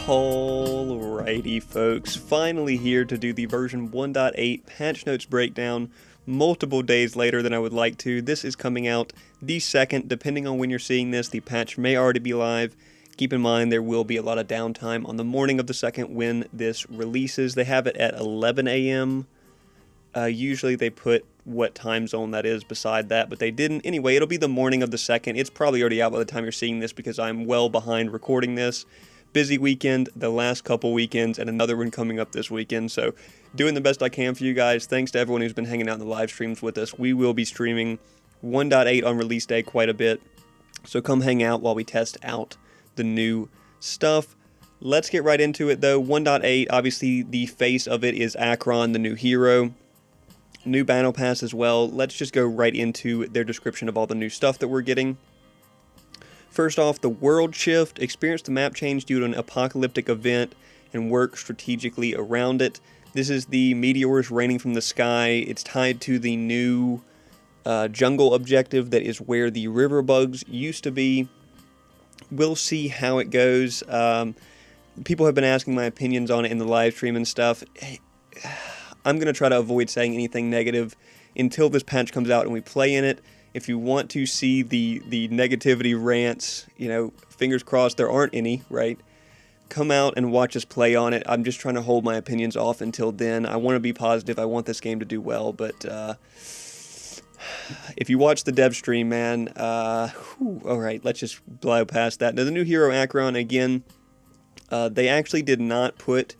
Alrighty folks, finally here to do the version 1.8 patch notes breakdown multiple days later than I would like to. This is coming out the 2nd, depending on when you're seeing this, the patch may already be live. Keep in mind there will be a lot of downtime on the morning of the 2nd when this releases. They have it at 11 a.m. Usually they put what time zone that is beside that, but they didn't. Anyway, it'll be the morning of the 2nd. It's probably already out by the time you're seeing this because I'm well behind recording this. Busy weekend, the last couple weekends, and another one coming up this weekend. So doing the best I can for you guys. Thanks to everyone who's been hanging out in the live streams with us. We will be streaming 1.8 on release day quite a bit. So come hang out while we test out the new stuff. Let's get right into it though. 1.8, obviously the face of it is Akeron, the new hero. New battle pass as well. Let's just go right into their description of all the new stuff that we're getting. First off, the world shift. Experience the map change due to an apocalyptic event and work strategically around it. This is the meteors raining from the sky. It's tied to the new jungle objective that is where the river bugs used to be. We'll see how it goes. People have been asking my opinions on it in the live stream and stuff. I'm going to try to avoid saying anything negative until this patch comes out and we play in it. If you want to see the negativity rants, you know, fingers crossed there aren't any, right? Come out and watch us play on it. I'm just trying to hold my opinions off until then. I want to be positive. I want this game to do well, but if you watch the dev stream, man, all right, let's just blow past that. Now, the new Hero Akeron, again, they actually did not put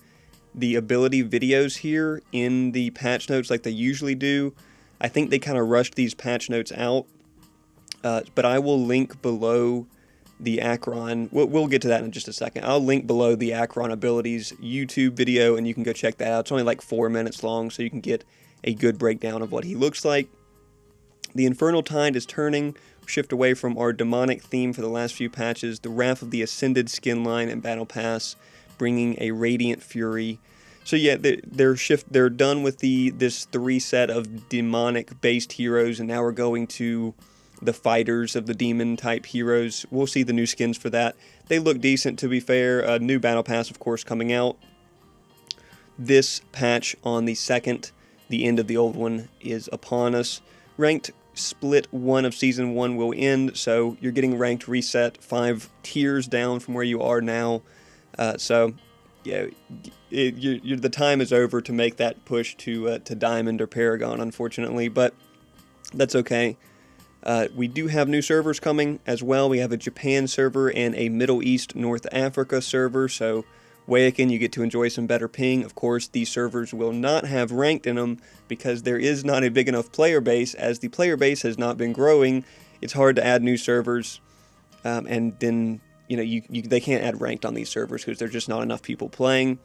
the ability videos here in the patch notes like they usually do. I think they kind of rushed these patch notes out, but I will link below the Akeron. We'll get to that in just a second. I'll link below the Akeron abilities YouTube video, and you can go check that out. It's only like 4 minutes long, so you can get a good breakdown of what he looks like. The Infernal Tide is turning, shift away from our demonic theme for the last few patches. The Wrath of the Ascended skin line and Battle Pass, bringing a Radiant Fury. So yeah, they're done with this 3 set of demonic based heroes, and now we're going to the fighters of the demon type heroes. We'll see the new skins for that. They look decent, to be fair. New Battle Pass, of course, coming out. This patch on the 2nd, the end of the old one, is upon us. Ranked split 1 of Season 1 will end, so you're getting ranked reset 5 tiers down from where you are now. So yeah, the time is over to make that push to Diamond or Paragon, unfortunately, but that's okay. We do have new servers coming as well. We have a Japan server and a Middle East North Africa server, so Wayakin, you get to enjoy some better ping. Of course, these servers will not have ranked in them because there is not a big enough player base. As the player base has not been growing, it's hard to add new servers, and then you know, they can't add ranked on these servers because there's just not enough people playing.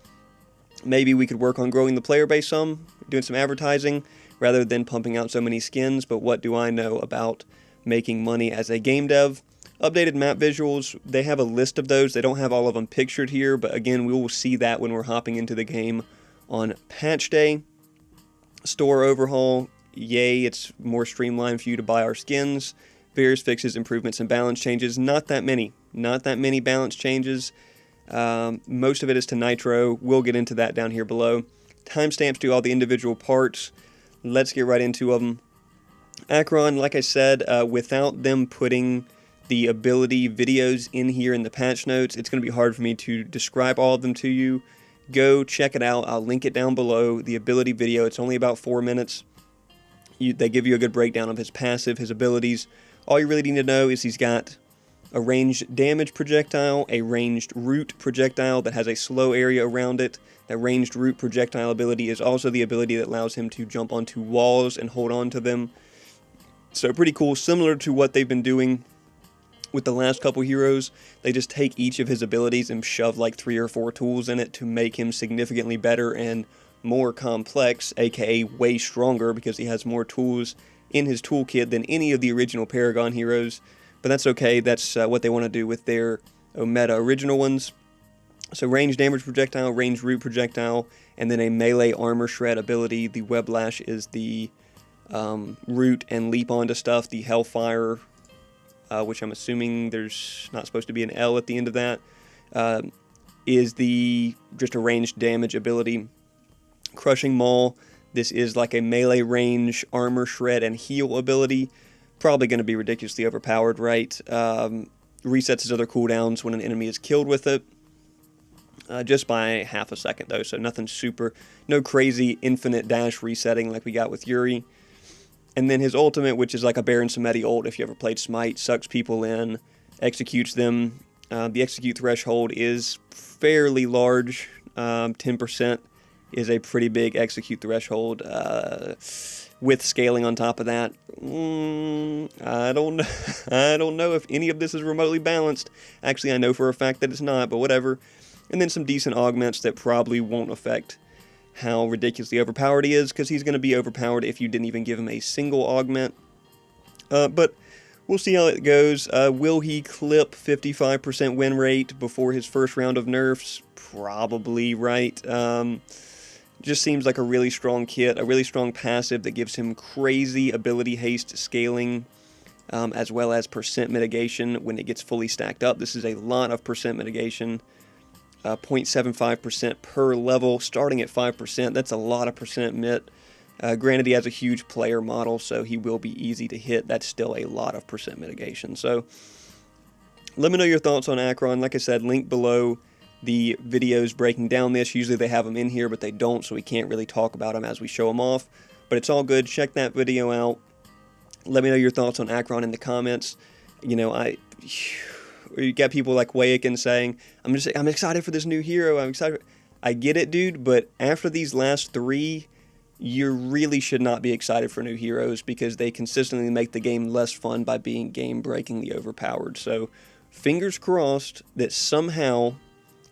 Maybe we could work on growing the player base some, doing some advertising, rather than pumping out so many skins, but what do I know about making money as a game dev? Updated map visuals, they have a list of those. They don't have all of them pictured here, but again, we will see that when we're hopping into the game on patch day. Store overhaul, yay, it's more streamlined for you to buy our skins. Various fixes, improvements, and balance changes. Not that many balance changes. Most of it is to Nitro. We'll get into that down here below. Timestamps to all the individual parts. Let's get right into them. Akeron, like I said, without them putting the ability videos in here in the patch notes, it's going to be hard for me to describe all of them to you. Go check it out. I'll link it down below. The ability video, it's only about 4 minutes. They give you a good breakdown of his passive, his abilities. All you really need to know is he's got a ranged damage projectile, a ranged root projectile that has a slow area around it. That ranged root projectile ability is also the ability that allows him to jump onto walls and hold on to them. So pretty cool, similar to what they've been doing with the last couple heroes. They just take each of his abilities and shove like 3 or 4 tools in it to make him significantly better and more complex, aka way stronger, because he has more tools in his toolkit than any of the original Paragon heroes. But that's okay, that's what they want to do with their meta original ones. So ranged damage projectile, ranged root projectile, and then a melee armor shred ability. The Weblash is the root and leap onto stuff. The Hellfire, which I'm assuming there's not supposed to be an L at the end of that. is the just a ranged damage ability. Crushing Maul, this is like a melee range armor shred and heal ability. Probably going to be ridiculously overpowered, right? Resets his other cooldowns when an enemy is killed with it. Just by half a second though, so nothing super, no crazy infinite dash resetting like we got with Yuri. And then his ultimate, which is like a Baron Samedi ult if you ever played Smite, sucks people in, executes them. The execute threshold is fairly large. 10% is a pretty big execute threshold. With scaling on top of that, I don't know. I don't know if any of this is remotely balanced. Actually, I know for a fact that it's not, but whatever. And then some decent augments that probably won't affect how ridiculously overpowered he is, because he's going to be overpowered if you didn't even give him a single augment. But we'll see how it goes. Will he clip 55% win rate before his first round of nerfs? Probably, right? Just seems like a really strong kit, a really strong passive that gives him crazy ability haste scaling, as well as percent mitigation when it gets fully stacked up. This is a lot of percent mitigation. 0.75% per level, starting at 5%. That's a lot of percent mit. Granted, he has a huge player model, so he will be easy to hit. That's still a lot of percent mitigation. So, let me know your thoughts on Akeron. Like I said, link below the videos breaking down this. Usually they have them in here, but they don't, so we can't really talk about them as we show them off. But it's all good. Check that video out. Let me know your thoughts on Akeron in the comments. You know, you got people like Wayakin saying, I'm excited for this new hero. I'm excited. I get it, dude, but after these last 3, you really should not be excited for new heroes because they consistently make the game less fun by being game-breakingly overpowered. So, fingers crossed that somehow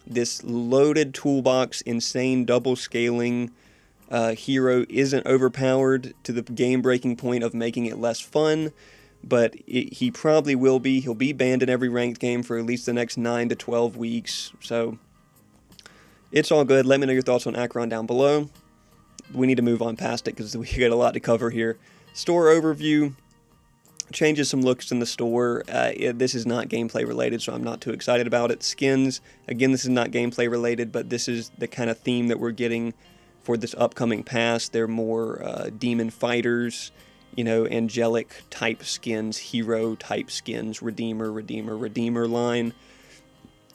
this loaded toolbox, insane double scaling hero isn't overpowered to the game-breaking point of making it less fun. But he probably will be. He'll be banned in every ranked game for at least the next 9 to 12 weeks. So, it's all good. Let me know your thoughts on Akeron down below. We need to move on past it because we got a lot to cover here. Store overview. Changes some looks in the store. This is not gameplay related, so I'm not too excited about it. Skins. Again, this is not gameplay related, but this is the kind of theme that we're getting for this upcoming pass. They're more demon fighters, you know, angelic type skins, hero type skins, redeemer line.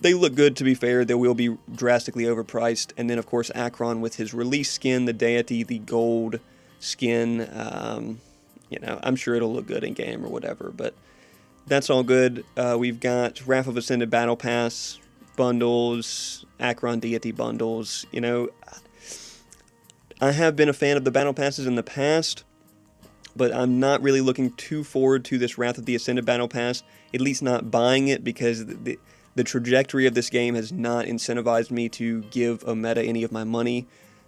They look good, to be fair. They will be drastically overpriced. And then, of course, Akeron with his release skin, the deity, the gold skin. You know, I'm sure it'll look good in game or whatever, but that's all good. We've got Wrath of Ascended Battle Pass bundles, Akeron deity bundles. You know, I have been a fan of the Battle Passes in the past, but I'm not really looking too forward to this Wrath of the Ascended Battle Pass, at least not buying it, because the trajectory of this game has not incentivized me to give a meta any of my money.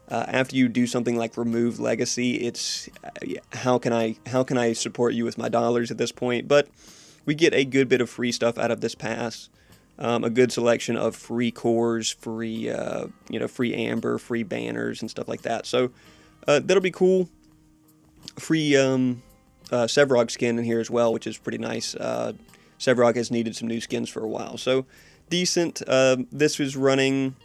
After you do something like remove Legacy, it's how can I support you with my dollars at this point? But we get a good bit of free stuff out of this pass, a good selection of free cores, free free amber, free banners and stuff like that. So that'll be cool. Free Sevrog skin in here as well, which is pretty nice. Sevrog has needed some new skins for a while, so decent. This was running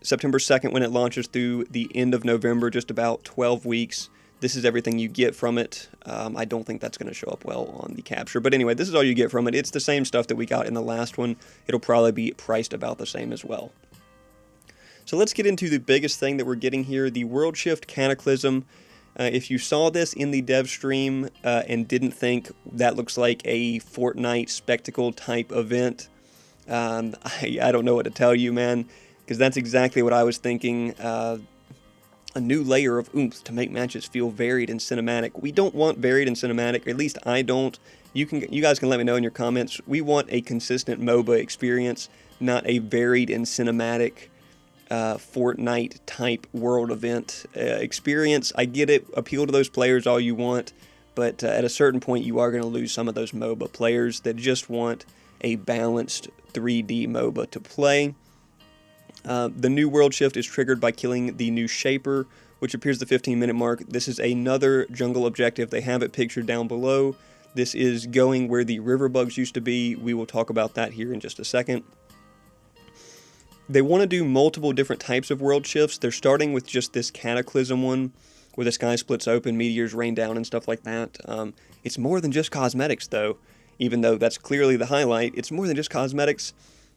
September 2nd when it launches through the end of November, just about 12 weeks. This is everything you get from it. I don't think that's going to show up well on the capture, but anyway, this is all you get from it. It's the same stuff that we got in the last one. It'll probably be priced about the same as well. So let's get into the biggest thing that we're getting here, the World Shift Cataclysm. If you saw this in the dev stream and didn't think that looks like a Fortnite spectacle type event, I don't know what to tell you, man, because that's exactly what I was thinking. A new layer of oomph to make matches feel varied and cinematic. We don't want varied and cinematic, or at least I don't. You guys can let me know in your comments. We want a consistent MOBA experience, not a varied and cinematic Fortnite type world event experience. I get it, appeal to those players all you want, but at a certain point you are going to lose some of those MOBA players that just want a balanced 3D MOBA to play. The new world shift is triggered by killing the new Shaper, which appears the 15-minute mark. This is another jungle objective. They have it pictured down below. This is going where the river bugs used to be. We will talk about that here in just a second. they want to do multiple different types of world shifts. They're starting with just this Cataclysm one, where the sky splits open, meteors rain down, and stuff like that. It's more than just cosmetics, though. Even though that's clearly the highlight, it's more than just cosmetics.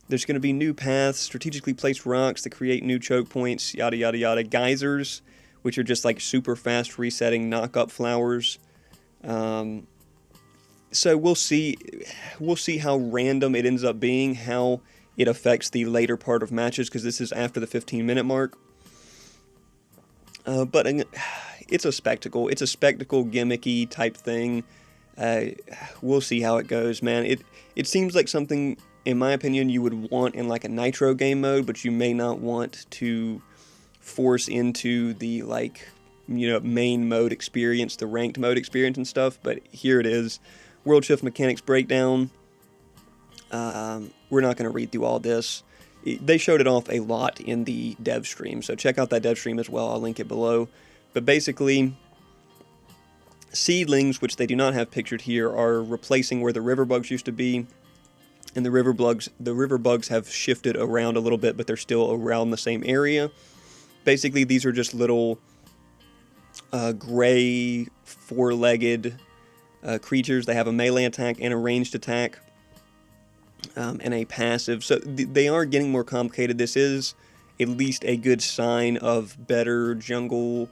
There's going to be new paths, strategically placed rocks that create new choke points, yada yada yada. Geysers, which are just like super fast resetting knock-up flowers. So we'll see how random it ends up being, how it affects the later part of matches, because this is after the 15-minute mark. But it's a spectacle. It's a spectacle gimmicky type thing. We'll see how it goes, man. It seems like something, in my opinion, you would want in like a Nitro game mode, but you may not want to force into the main mode experience, the ranked mode experience and stuff. But here it is. World Shift Mechanics Breakdown. We're not going to read through all this. They showed it off a lot in the dev stream, so check out that dev stream as well. I'll link it below. But basically, seedlings, which they do not have pictured here, are replacing where the river bugs used to be. And the river bugs have shifted around a little bit, but they're still around the same area. Basically, these are just little gray, four-legged creatures. They have a melee attack and a ranged attack, and a passive. So they are getting more complicated. This is at least a good sign of better jungle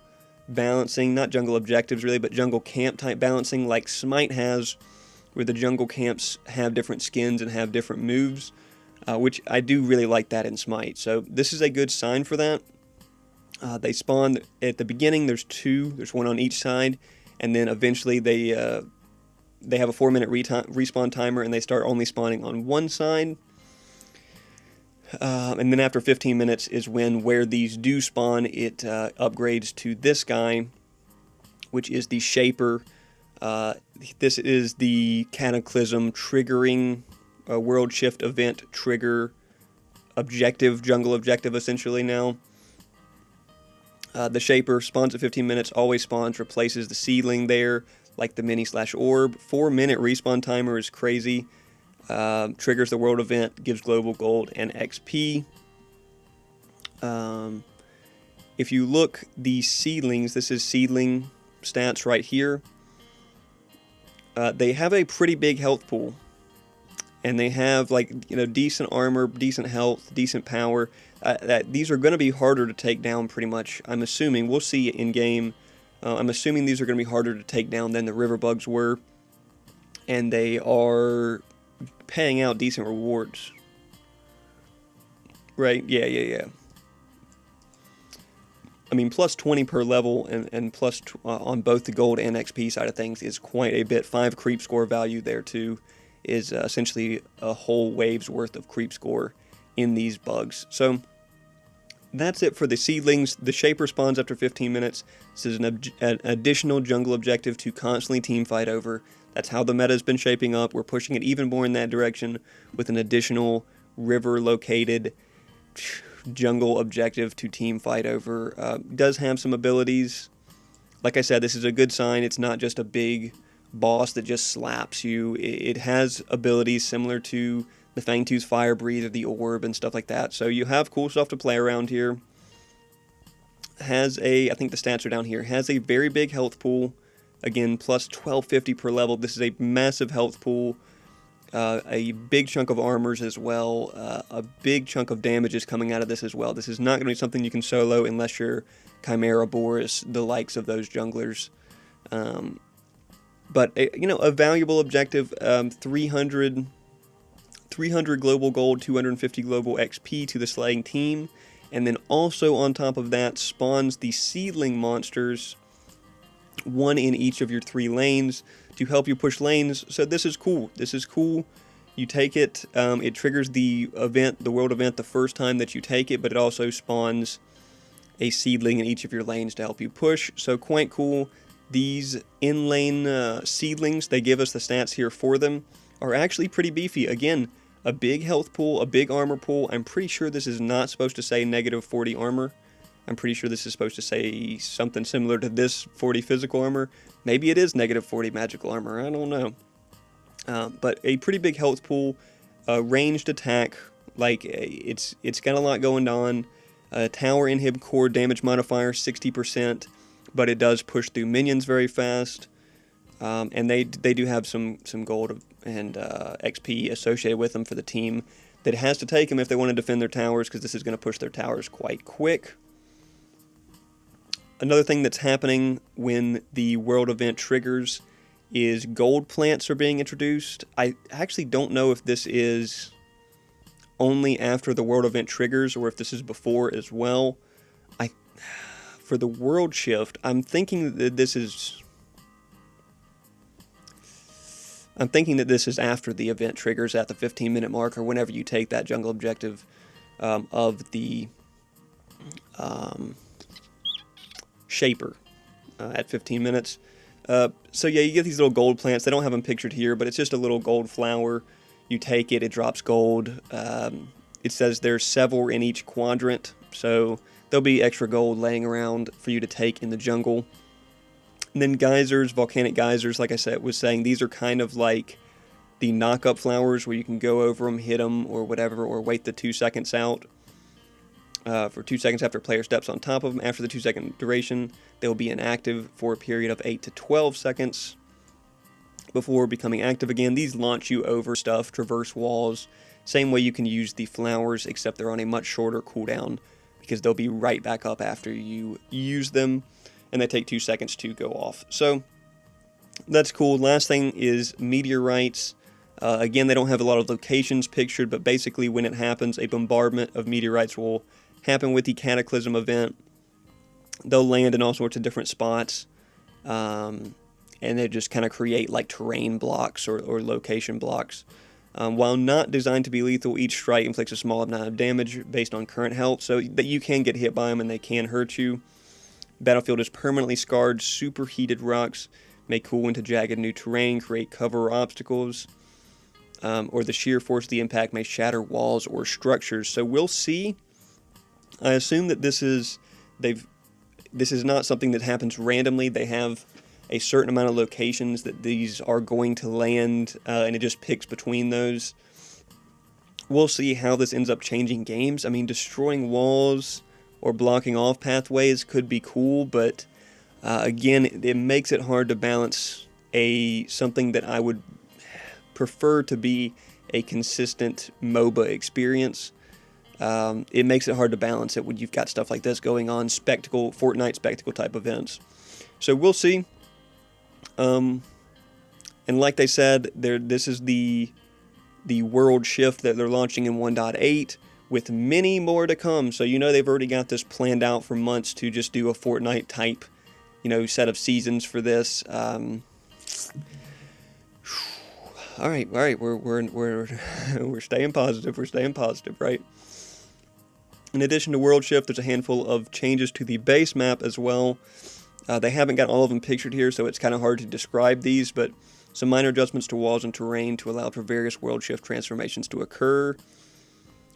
balancing. Not jungle objectives, really, but jungle camp type balancing, like Smite has, where the jungle camps have different skins and have different moves, which I do really like that in Smite. So this is a good sign for that. They spawn at the beginning. There's two. There's one on each side, and then eventually they have a 4-minute respawn timer, and they start only spawning on one side. And then after 15 minutes is where these do spawn, it upgrades to this guy, which is the Shaper. This is the Cataclysm triggering World Shift event trigger objective, jungle objective essentially now. The Shaper spawns at 15 minutes, always spawns, replaces the seedling there, like the mini/orb. 4-minute respawn timer is crazy. Triggers the world event, gives global gold and XP. If you look, the seedlings, this is seedling stats right here. They have a pretty big health pool. And they have decent armor, decent health, decent power. These are going to be harder to take down pretty much, I'm assuming. We'll see in game. I'm assuming these are going to be harder to take down than the river bugs were. And they are paying out decent rewards. Right? Yeah. I mean, plus 20 per level and plus on both the gold and XP side of things is quite a bit. 5 creep score value there too is essentially a whole wave's worth of creep score in these bugs. So that's it for the seedlings. The Shaper spawns after 15 minutes. This is an additional jungle objective to constantly team fight over. That's how the meta has been shaping up. We're pushing it even more in that direction with an additional river-located jungle objective to team fight over. Does have some abilities. Like I said, this is a good sign. It's not just a big boss that just slaps you. It has abilities similar to the Fangtooth Fire Breathe or the Orb and stuff like that. So you have cool stuff to play around here. I think the stats are down here, has a very big health pool. Again, plus 1250 per level. This is a massive health pool. A big chunk of armors as well. A big chunk of damage is coming out of this as well. This is not going to be something you can solo unless you're Chimera Boris, the likes of those junglers. But a valuable objective. 300 global gold, 250 global XP to the slaying team. And then also on top of that spawns the seedling monsters, 1 in each of your 3 lanes to help you push lanes. So this is cool. You take it, it triggers the event, the world event, the first time that you take it, but it also spawns a seedling in each of your lanes to help you push. So quite cool. These in-lane seedlings, they give us the stats here for them, are actually pretty beefy. Again, a big health pool, a big armor pool. I'm pretty sure this is not supposed to say negative 40 armor. I'm pretty sure this is supposed to say something similar to this 40 physical armor. Maybe it is negative 40 magical armor. I don't know. But a pretty big health pool, ranged attack, Like, it's got a lot going on. Tower inhib core damage modifier 60%, but it does push through minions very fast. And they do have some gold and XP associated with them for the team that has to take them if they want to defend their towers, because this is going to push their towers quite quick. Another thing that's happening when the world event triggers is gold plants are being introduced. I actually don't know if this is only after the world event triggers or if this is before as well. For the world shift, I'm thinking that this is after the event triggers at the 15-minute mark, or whenever you take that jungle objective of the Shaper at 15 minutes. So yeah, you get these little gold plants. They don't have them pictured here, but it's just a little gold flower. You take it, it drops gold. It says there's several in each quadrant, so there'll be extra gold laying around for you to take in the jungle. And then geysers, volcanic geysers, like I said, was saying, these are kind of like the knock-up flowers where you can go over them, hit them, or whatever, or wait the 2 seconds out. For 2 seconds after a player steps on top of them. After the 2-second duration, they will be inactive for a period of 8 to 12 seconds before becoming active again. These launch you over stuff, traverse walls. Same way you can use the flowers, except they're on a much shorter cooldown, because they'll be right back up after you use them, and they take 2 seconds to go off. So that's cool. Last thing is meteorites. Again, they don't have a lot of locations pictured, but basically when it happens, a bombardment of meteorites will happen with the Cataclysm event. They'll land in all sorts of different spots, and they just kind of create like terrain blocks or location blocks. While not designed to be lethal, each strike inflicts a small amount of damage based on current health, so that you can get hit by them and they can hurt you. Battlefield is permanently scarred. Superheated rocks may cool into jagged new terrain, create cover or obstacles, or the sheer force of the impact may shatter walls or structures. So we'll see. I assume that this is not something that happens randomly. They have a certain amount of locations that these are going to land, and it just picks between those. We'll see how this ends up changing games. I mean, destroying walls or blocking off pathways could be cool, but again, it makes it hard to balance something that I would prefer to be a consistent MOBA experience. It makes it hard to balance it when you've got stuff like this going on, Fortnite spectacle type events. So we'll see. And like they said, this is the world shift that they're launching in 1.8, with many more to come. So they've already got this planned out for months to just do a Fortnite type, set of seasons for this. All right, we're staying positive. We're staying positive, right? In addition to World Shift, there's a handful of changes to the base map as well. They haven't got all of them pictured here, so it's kind of hard to describe these, but some minor adjustments to walls and terrain to allow for various World Shift transformations to occur.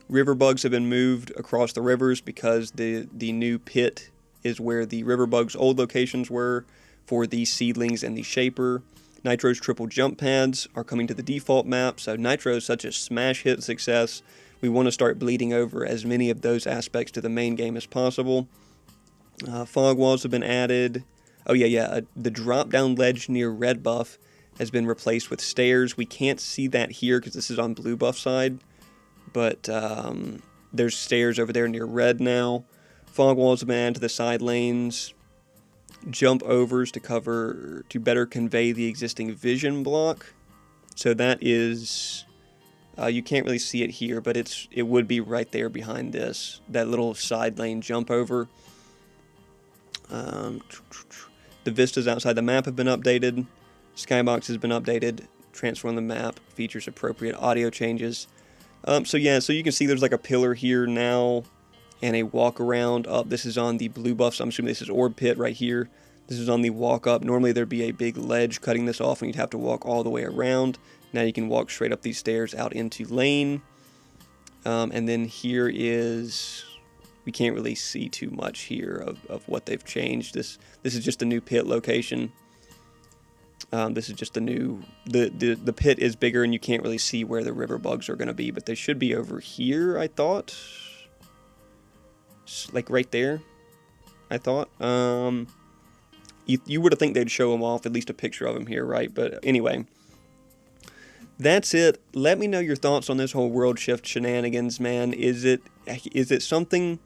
River bugs have been moved across the rivers because the new pit is where the river bugs' old locations were for the seedlings and the Shaper. Nitro's triple jump pads are coming to the default map, so Nitro is such a smash hit success. We want to start bleeding over as many of those aspects to the main game as possible. Fog walls have been added. Oh yeah, the drop-down ledge near red buff has been replaced with stairs. We can't see that here because this is on blue buff side, but there's stairs over there near red now. Fog walls have been added to the side lanes. Jump overs to better convey the existing vision block. So that is, you can't really see it here, but it would be right there behind that little side lane jump over. The vistas outside the map have been updated. Skybox has been updated. Transform the map. Features appropriate audio changes. So you can see there's like a pillar here now and a walk around up. This is on the blue buff, so I'm assuming this is Orb Pit right here. This is on the walk up. Normally there'd be a big ledge cutting this off and you'd have to walk all the way around. Now you can walk straight up these stairs out into lane. And then here is... We can't really see too much here of what they've changed. This is just a new pit location. This is just the new, the pit is bigger and you can't really see where the river bugs are going to be, but they should be over here, I thought. Like right there, I thought. You would have think they'd show them off, at least a picture of them here, right? But anyway, that's it. Let me know your thoughts on this whole world shift shenanigans, man. Is it something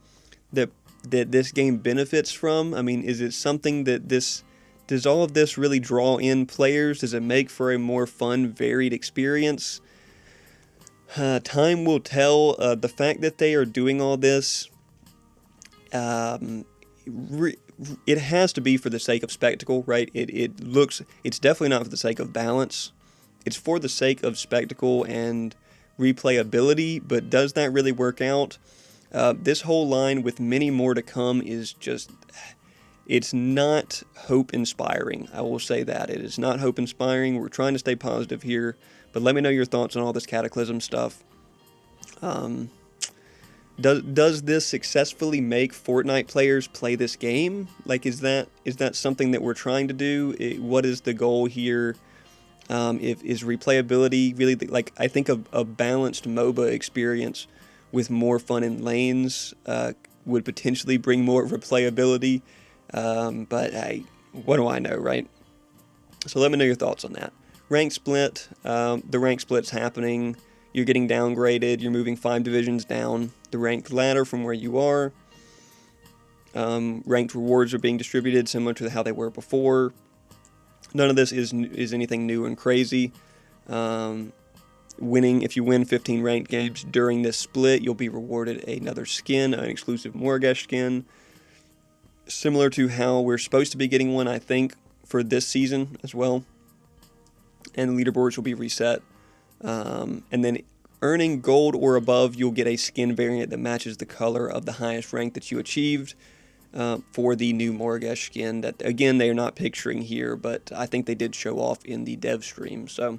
that this game benefits from? I mean, is it something that does all of this really draw in players? Does it make for a more fun, varied experience? Time will tell. The fact that they are doing all this, it has to be for the sake of spectacle, right? It's definitely not for the sake of balance. It's for the sake of spectacle and replayability, but does that really work out? This whole line with many more to come is just, it's not hope-inspiring. I will say that. It is not hope-inspiring. We're trying to stay positive here, but let me know your thoughts on all this Cataclysm stuff. Does this successfully make Fortnite players play this game? Like, is that something that we're trying to do? What is the goal here? Is replayability really, like, I think a balanced MOBA experience with more fun in lanes would potentially bring more replayability. But what do I know, right? So let me know your thoughts on that. Rank split. The rank split's happening. You're getting downgraded. You're moving 5 divisions down the ranked ladder from where you are. Ranked rewards are being distributed similar to how they were before. None of this is anything new and crazy. If you win 15 ranked games during this split, you'll be rewarded another skin, an exclusive Morgesh skin. Similar to how we're supposed to be getting one, I think, for this season as well. And the leaderboards will be reset. And then earning gold or above, you'll get a skin variant that matches the color of the highest rank that you achieved for the new Morgesh skin. That, again, they are not picturing here, but I think they did show off in the dev stream. So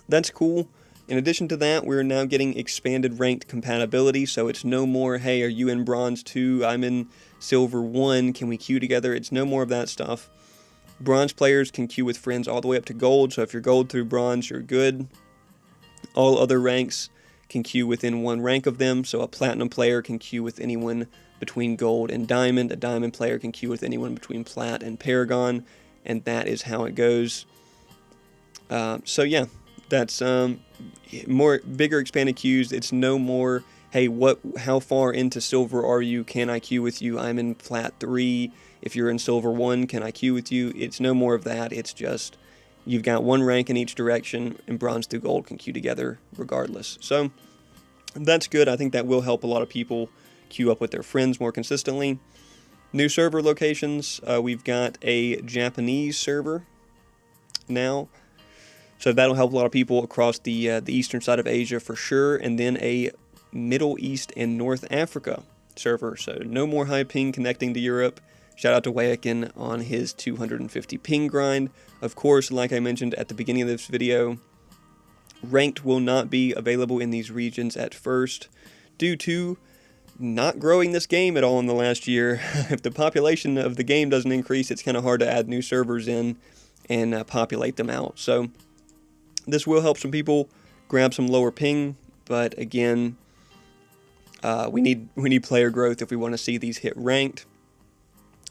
that's cool. In addition to that, we're now getting expanded ranked compatibility, so it's no more, hey, are you in Bronze 2? I'm in Silver 1. Can we queue together? It's no more of that stuff. Bronze players can queue with friends all the way up to Gold, so if you're Gold through Bronze, you're good. All other ranks can queue within one rank of them, so a Platinum player can queue with anyone between Gold and Diamond. A Diamond player can queue with anyone between Plat and Paragon, and that is how it goes. So yeah, that's bigger expanded queues. It's no more, hey, how far into Silver are you? Can I queue with you? I'm in Plat 3. If you're in Silver 1, can I queue with you? It's no more of that. It's just, you've got one rank in each direction, and Bronze through Gold can queue together regardless. So that's good. I think that will help a lot of people queue up with their friends more consistently. New server locations. We've got a Japanese server now. So that'll help a lot of people across the eastern side of Asia for sure. And then a Middle East and North Africa server. So no more high ping connecting to Europe. Shout out to Wayakin on his 250 ping grind. Of course, like I mentioned at the beginning of this video, ranked will not be available in these regions at first due to not growing this game at all in the last year. If the population of the game doesn't increase, it's kind of hard to add new servers in and populate them out. So this will help some people grab some lower ping, but again, we need player growth if we want to see these hit ranked.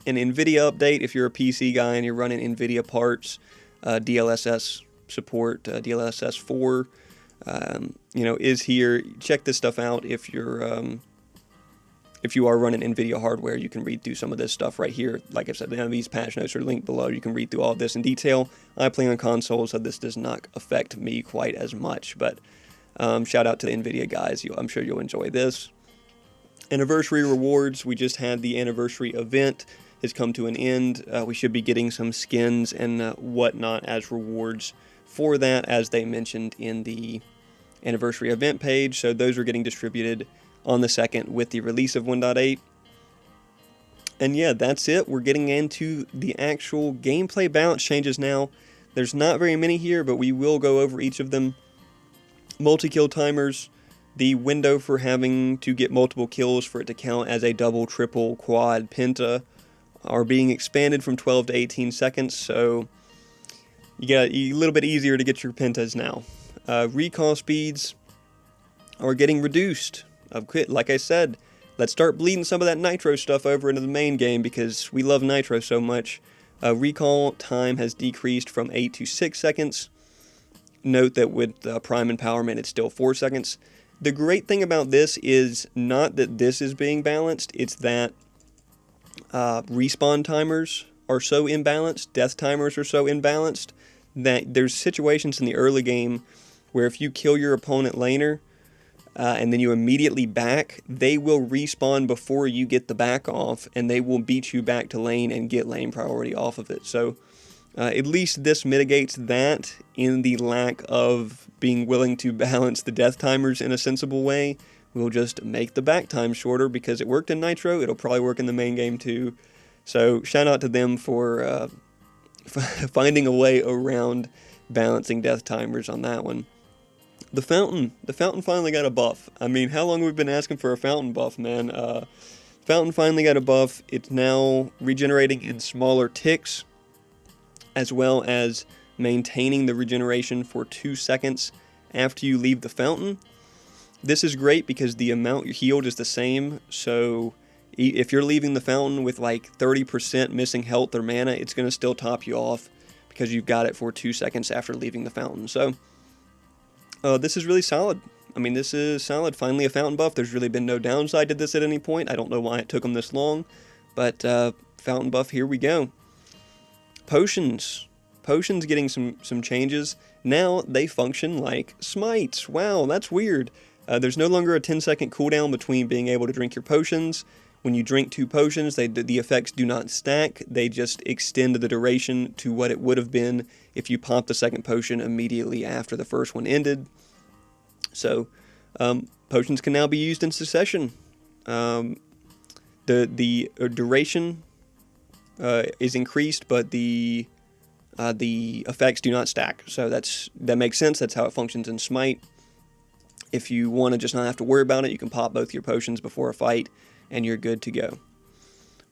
An NVIDIA update, if you're a PC guy and you're running NVIDIA parts, DLSS support, DLSS 4, is here. Check this stuff out if you are running NVIDIA hardware. You can read through some of this stuff right here. Like I said, these patch notes are linked below. You can read through all of this in detail. I play on console, so this does not affect me quite as much, but shout out to the NVIDIA guys. I'm sure you'll enjoy this. Anniversary rewards. We just had the anniversary event. Has come to an end. We should be getting some skins and whatnot as rewards for that, as they mentioned in the anniversary event page. So those are getting distributed on the 2nd with the release of 1.8. And yeah, that's it. We're getting into the actual gameplay balance changes now. There's not very many here, but we will go over each of them. Multi-kill timers. The window for having to get multiple kills for it to count as a double, triple, quad, penta are being expanded from 12 to 18 seconds. So you got a little bit easier to get your pentas now. Recall speeds are getting reduced. Like I said, let's start bleeding some of that nitro stuff over into the main game because we love nitro so much. Recall time has decreased from 8 to 6 seconds. Note that with Prime Empowerment, it's still 4 seconds. The great thing about this is not that this is being balanced, it's that respawn timers are so imbalanced, death timers are so imbalanced, that there's situations in the early game where if you kill your opponent laner, and then you immediately back, they will respawn before you get the back off, and they will beat you back to lane and get lane priority off of it. So at least this mitigates that in the lack of being willing to balance the death timers in a sensible way. We'll just make the back time shorter because it worked in Nitro. It'll probably work in the main game too. So shout out to them for finding a way around balancing death timers on that one. The fountain finally got a buff. I mean, how long have we been asking for a fountain buff, man? Fountain finally got a buff. It's now regenerating in smaller ticks, as well as maintaining the regeneration for 2 seconds after you leave the fountain. This is great because the amount you healed is the same, so if you're leaving the fountain with like 30% missing health or mana, it's going to still top you off because you've got it for 2 seconds after leaving the fountain. So this is really solid. I mean, this is solid. Finally a fountain buff. There's really been no downside to this at any point. I don't know why it took them this long, but fountain buff, here we go. Potions getting some changes. Now they function like smites. Wow, that's weird. There's no longer a 10-second cooldown between being able to drink your potions. When you drink 2 potions, the effects do not stack. They just extend the duration to what it would have been if you popped the second potion immediately after the first one ended. So potions can now be used in succession. The duration is increased, but the effects do not stack. So that makes sense. That's how it functions in Smite. If you want to just not have to worry about it, you can pop both your potions before a fight, and you're good to go.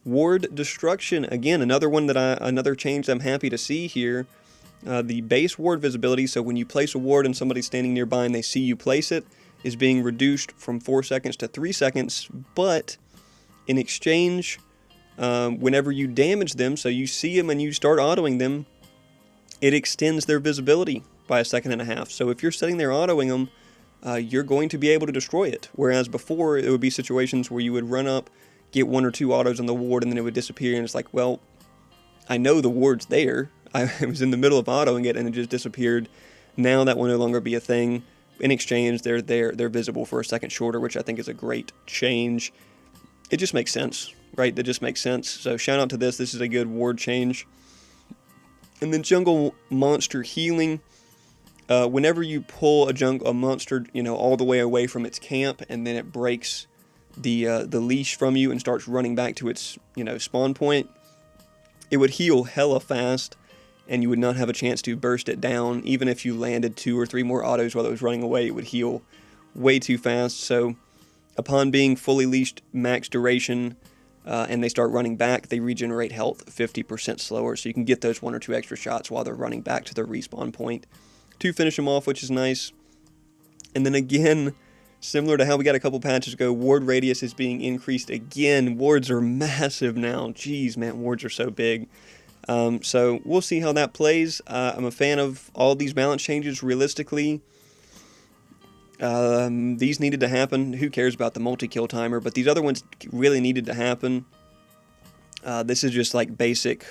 Ward Destruction, again, another change I'm happy to see here. The base ward visibility, so when you place a ward and somebody's standing nearby and they see you place it, is being reduced from 4 seconds to 3 seconds, but in exchange, whenever you damage them, so you see them and you start autoing them, it extends their visibility by 1.5 seconds. So if you're sitting there autoing them, you're going to be able to destroy it. Whereas before, it would be situations where you would run up, get 1 or 2 autos on the ward, and then it would disappear, and it's like, well, I know the ward's there. I was in the middle of autoing it, and it just disappeared. Now that will no longer be a thing. In exchange, they're visible for 1 second shorter, which I think is a great change. It just makes sense, right? That just makes sense. So shout out to this. This is a good ward change. And then jungle monster healing. Whenever you pull a monster, all the way away from its camp, and then it breaks the leash from you and starts running back to its spawn point, it would heal hella fast, and you would not have a chance to burst it down. Even if you landed 2 or 3 more autos while it was running away, it would heal way too fast. So upon being fully leashed max duration, and they start running back, they regenerate health 50% slower, so you can get those 1 or 2 extra shots while they're running back to their respawn point to finish them off, which is nice. And then again, similar to how we got a couple patches ago, ward radius is being increased again. Wards are massive now. Jeez, man, wards are so big. So we'll see how that plays. I'm a fan of all these balance changes. Realistically, these needed to happen. Who cares about the multi-kill timer? But these other ones really needed to happen. This is just like basic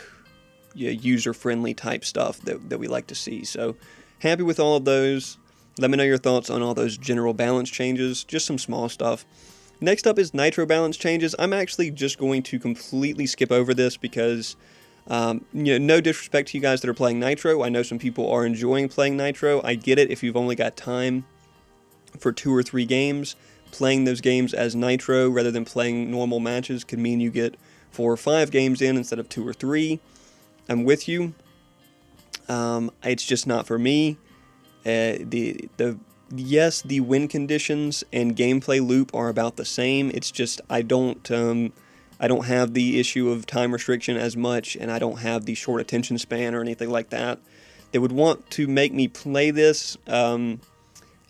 user-friendly type stuff that we like to see. So happy with all of those. Let me know your thoughts on all those general balance changes, just some small stuff. Next up is Nitro balance changes. I'm actually just going to completely skip over this because, no disrespect to you guys that are playing Nitro. I know some people are enjoying playing Nitro. I get it if you've only got time for 2 or 3 games. Playing those games as Nitro rather than playing normal matches could mean you get 4 or 5 games in instead of 2 or 3. I'm with you. It's just not for me. Yes, the win conditions and gameplay loop are about the same. It's just I don't have the issue of time restriction as much, and I don't have the short attention span or anything like that that would want to make me play this.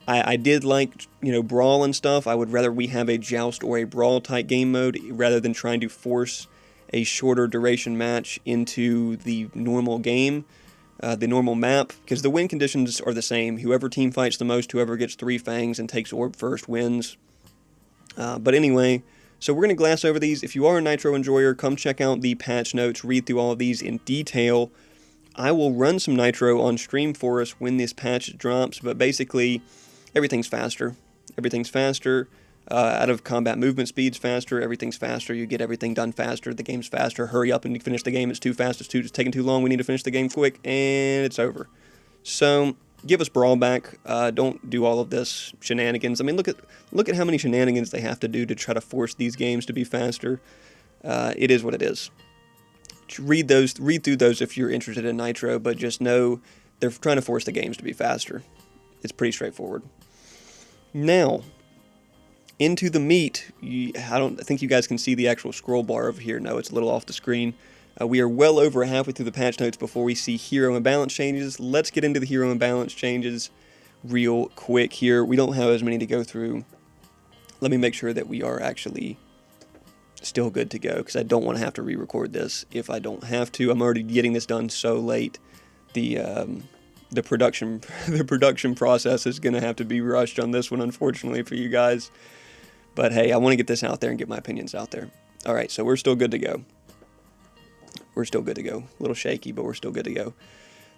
I did like, Brawl and stuff. I would rather we have a Joust or a Brawl type game mode rather than trying to force a shorter duration match into the normal game, the normal map, because the win conditions are the same. Whoever team fights the most, whoever gets 3 fangs and takes orb first wins. But anyway, so we're going to glass over these. If you are a Nitro enjoyer, come check out the patch notes, read through all of these in detail. I will run some Nitro on stream for us when this patch drops, but basically everything's faster. Everything's faster. Out of combat movement speed's faster. Everything's faster. You get everything done faster. The game's faster. Hurry up and finish the game. It's too fast. It's taking too long. We need to finish the game quick, and it's over. So give us Brawl back. Don't do all of this shenanigans. I mean, look at how many shenanigans they have to do to try to force these games to be faster. It is what it is. Read through those if you're interested in Nitro, but just know they're trying to force the games to be faster. It's pretty straightforward. Now, into the meat. I don't think you guys can see the actual scroll bar over here. No, it's a little off the screen. We are well over halfway through the patch notes before we see hero imbalance changes. Let's get into the hero imbalance changes real quick here. We don't have as many to go through. Let me make sure that we are actually still good to go, because I don't want to have to re-record this if I don't have to. I'm already getting this done so late. The production process is going to have to be rushed on this one, unfortunately, for you guys. But hey, I want to get this out there and get my opinions out there. All right, so we're still good to go. We're still good to go. A little shaky, but we're still good to go.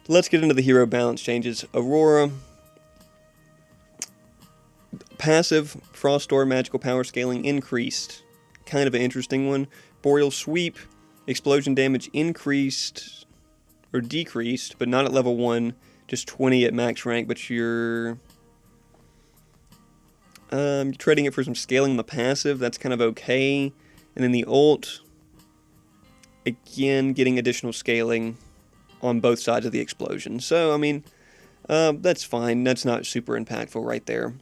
Let's get into the hero balance changes. Aurora. Passive Frost Storm magical power scaling increased. Kind of an interesting one. Boreal Sweep. Explosion damage increased or decreased, but not at level 1. Just 20 at max rank, but you're trading it for some scaling on the passive. That's kind of okay. And then the ult, again, getting additional scaling on both sides of the explosion. So, I mean, that's fine. That's not super impactful right there,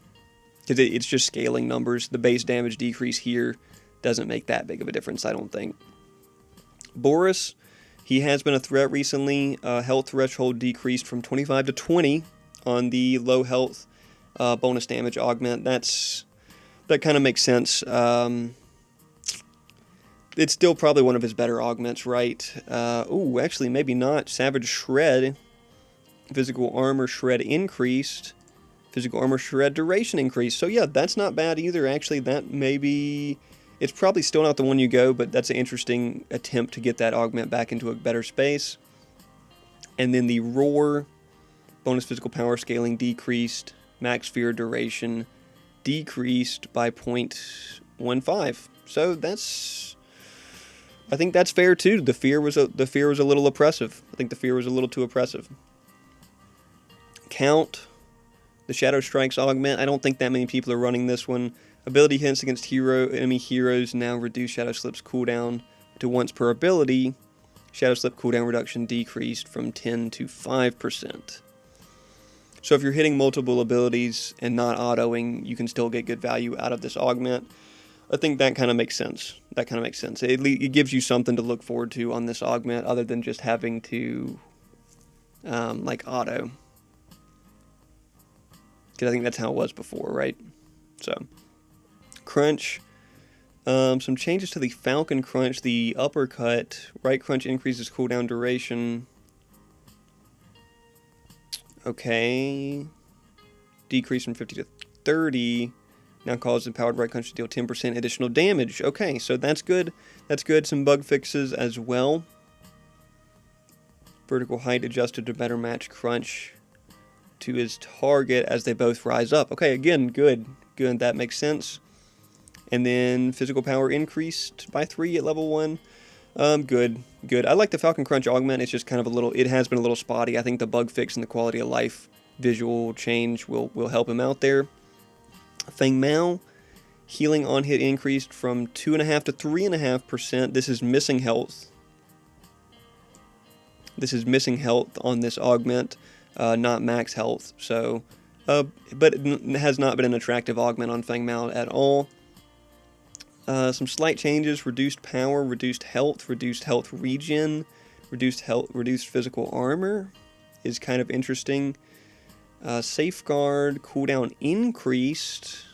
because it's just scaling numbers. The base damage decrease here doesn't make that big of a difference, I don't think. Boris, he has been a threat recently. Health threshold decreased from 25 to 20 on the low health bonus damage augment. That kind of makes sense. It's still probably one of his better augments, right? Actually, maybe not. Savage Shred. Physical Armor Shred increased. Physical Armor Shred duration increased. So yeah, that's not bad either. Actually, that maybe... It's probably still not the one you go, but that's an interesting attempt to get that augment back into a better space. And then the Roar, bonus physical power scaling decreased. Max Fear duration decreased by 0.15. So I think that's fair too. The fear was a little oppressive. I think the fear was a little too oppressive. Count, the Shadow Strikes augment. I don't think that many people are running this one. Ability hits against enemy heroes now reduce Shadow Slip's cooldown to once per ability. Shadow Slip cooldown reduction decreased from 10 to 5%. So if you're hitting multiple abilities and not autoing, you can still get good value out of this augment. I think that kind of makes sense. It gives you something to look forward to on this augment other than just having to like auto. Because I think that's how it was before, right? So, Crunch. Some changes to the Falcon Crunch. The uppercut. Right crunch increases cooldown duration. Okay. Decrease from 50 to 30. Now causes the powered right crunch to deal 10% additional damage. Okay, so that's good. That's good. Some bug fixes as well. Vertical height adjusted to better match crunch to his target as they both rise up. Okay, again, good. Good, that makes sense. And then physical power increased by 3 at level 1. Good. I like the Falcon Crunch augment. It's just kind of it has been a little spotty. I think the bug fix and the quality of life visual change will help him out there. Feng Mao, healing on hit increased from 2.5 to 3.5%. This is missing health. This is missing health on this augment, not max health. So, but it has not been an attractive augment on Feng Mao at all. Some slight changes: reduced health regen, reduced physical armor. is kind of interesting. Safeguard cooldown increased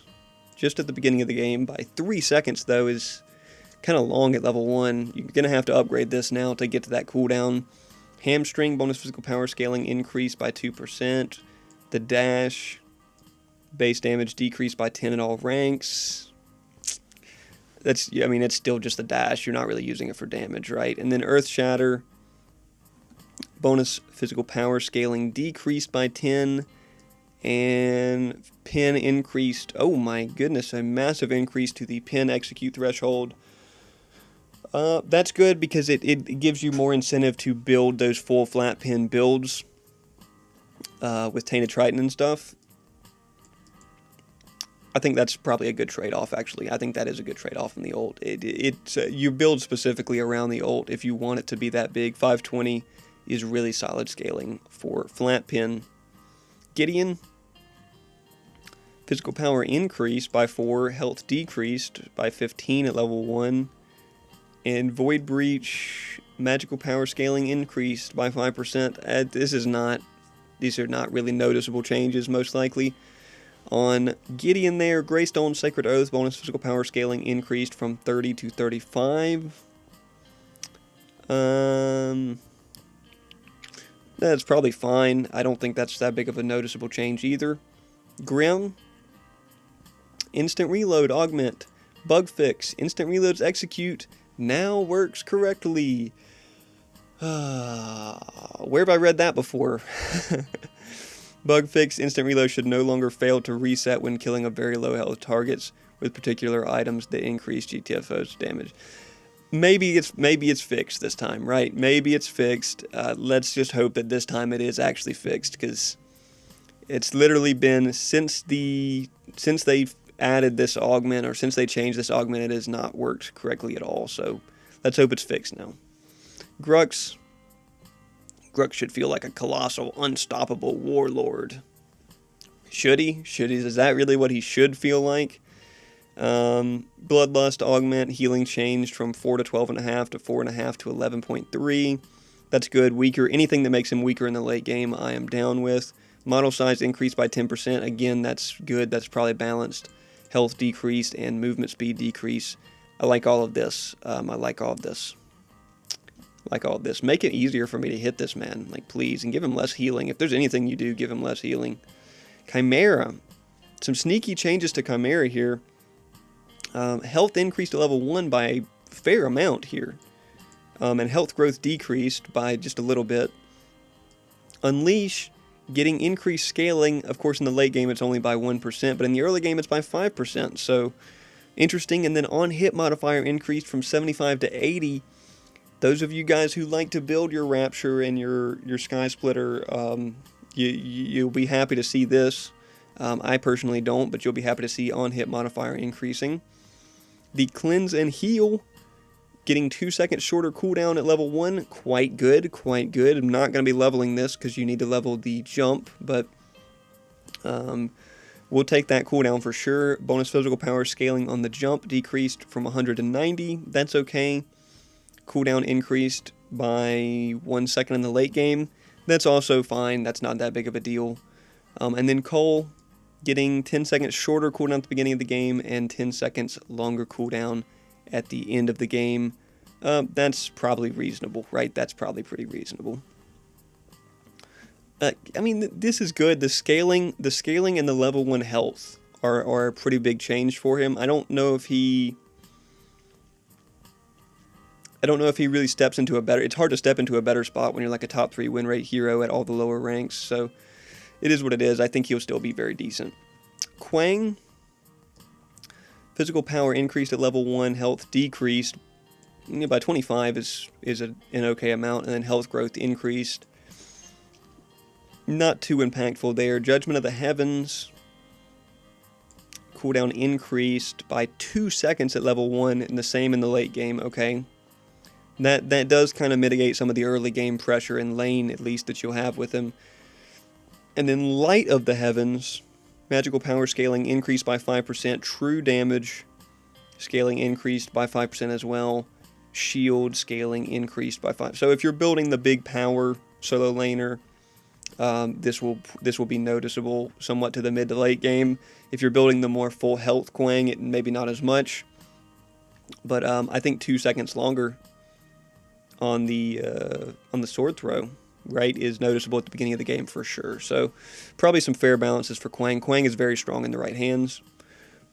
just at the beginning of the game by 3 seconds, though, is kind of long at level 1. You're going to have to upgrade this now to get to that cooldown. Hamstring bonus physical power scaling increased by 2%. The dash base damage decreased by 10 in all ranks. That's, I mean, it's still just the dash. You're not really using it for damage, right? And then Earth Shatter bonus physical power scaling decreased by 10. And pin increased, oh my goodness, a massive increase to the pin execute threshold. That's good because it gives you more incentive to build those full flat pin builds with Tainted Triton and stuff. I think that's probably a good trade-off, actually. I think that is a good trade-off in the ult. You build specifically around the ult if you want it to be that big. 520 is really solid scaling for flat pin. Gideon, physical power increased by 4, health decreased by 15 at level 1, and Void Breach, magical power scaling increased by 5%. These are not really noticeable changes, most likely. On Gideon there, Greystone Sacred Oath, bonus physical power scaling increased from 30 to 35. That's probably fine. I don't think that's that big of a noticeable change either. Grim, instant reload augment, bug fix, instant reloads execute, now works correctly. Where have I read that before? Bug fix, instant reload should no longer fail to reset when killing a very low health targets with particular items that increase GTFO's damage. Maybe it's fixed this time, right? Maybe it's fixed. Let's just hope that this time it is actually fixed, because it's literally been since they added this augment, or since they changed this augment, it has not worked correctly at all. So let's hope it's fixed now. Grux should feel like a colossal, unstoppable warlord. Should he? Is that really what he should feel like? Bloodlust augment, healing changed from 4 to 12.5 to 4.5 to 11.3. That's good. Weaker, anything that makes him weaker in the late game, I am down with. Model size increased by 10%. Again, that's good. That's probably balanced. Health decreased and movement speed decrease. I like all of this. I like all of this. Make it easier for me to hit this man, like, please, and give him less healing. If there's anything you do, give him less healing. Chimera. Some sneaky changes to Chimera here. Health increased to level 1 by a fair amount here. And health growth decreased by just a little bit. Unleash, getting increased scaling. Of course, in the late game, it's only by 1%, but in the early game, it's by 5%. So, interesting. And then on-hit modifier increased from 75 to 80. Those of you guys who like to build your Rapture and your Sky Splitter, you'll be happy to see this. I personally don't, but you'll be happy to see on-hit modifier increasing. The Cleanse and Heal, getting 2 seconds shorter cooldown at level 1. Quite good. I'm not going to be leveling this because you need to level the jump, but we'll take that cooldown for sure. Bonus physical power scaling on the jump decreased from 100 to 90. That's okay. Cooldown increased by 1 second in the late game. That's also fine. That's not that big of a deal. And then Cole, getting 10 seconds shorter cooldown at the beginning of the game and 10 seconds longer cooldown at the end of the game. That's probably reasonable, right? That's probably pretty reasonable. I mean, this is good. The scaling and the level 1 health are a pretty big change for him. I don't know if he really steps into a better... It's hard to step into a better spot when you're like a top 3 win rate hero at all the lower ranks, so it is what it is. I think he'll still be very decent. Quang, physical power increased at level 1, health decreased by 25 is an okay amount, and then health growth increased. Not too impactful there. Judgment of the Heavens, cooldown increased by 2 seconds at level 1, and the same in the late game. Okay. That does kind of mitigate some of the early game pressure in lane, at least, that you'll have with him. And then Light of the Heavens, magical power scaling increased by 5%. True damage scaling increased by 5% as well. Shield scaling increased by 5%. So if you're building the big power solo laner, this will be noticeable somewhat to the mid to late game. If you're building the more full health Quang, it maybe not as much. But I think 2 seconds longer on the sword throw, right, is noticeable at the beginning of the game for sure. So probably some fair balances for Quang. Quang is very strong in the right hands.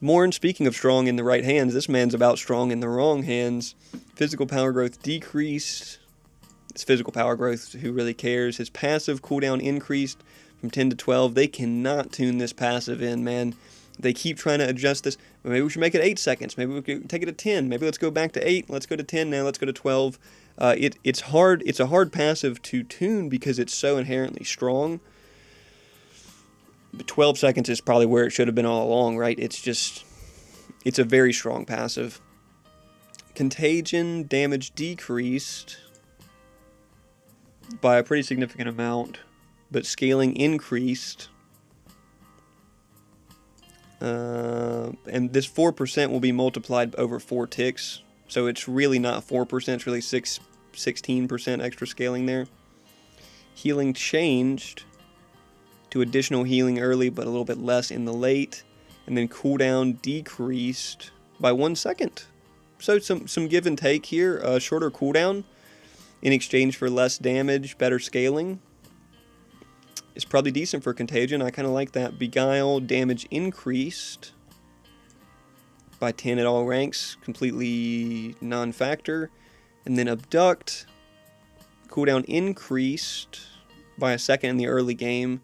Morn, speaking of strong in the right hands, this man's about strong in the wrong hands. Physical power growth decreased. It's physical power growth, who really cares? His passive cooldown increased from 10 to 12. They cannot tune this passive in, man. They keep trying to adjust this. Maybe we should make it 8 seconds. Maybe we could take it to 10. Maybe let's go back to 8. Let's go to 10 now. Let's go to 12. It's hard. It's a hard passive to tune because it's so inherently strong. But 12 seconds is probably where it should have been all along, right? It's a very strong passive. Contagion damage decreased by a pretty significant amount, but scaling increased. And this 4% will be multiplied over 4 ticks. So it's really not 4%, it's really 16% extra scaling there. Healing changed to additional healing early, but a little bit less in the late. And then cooldown decreased by 1 second. So some give and take here. Shorter cooldown in exchange for less damage, better scaling. It's probably decent for Contagion. I kind of like that. Beguile damage increased by 10 at all ranks, completely non-factor. And then Abduct, cooldown increased by a second in the early game.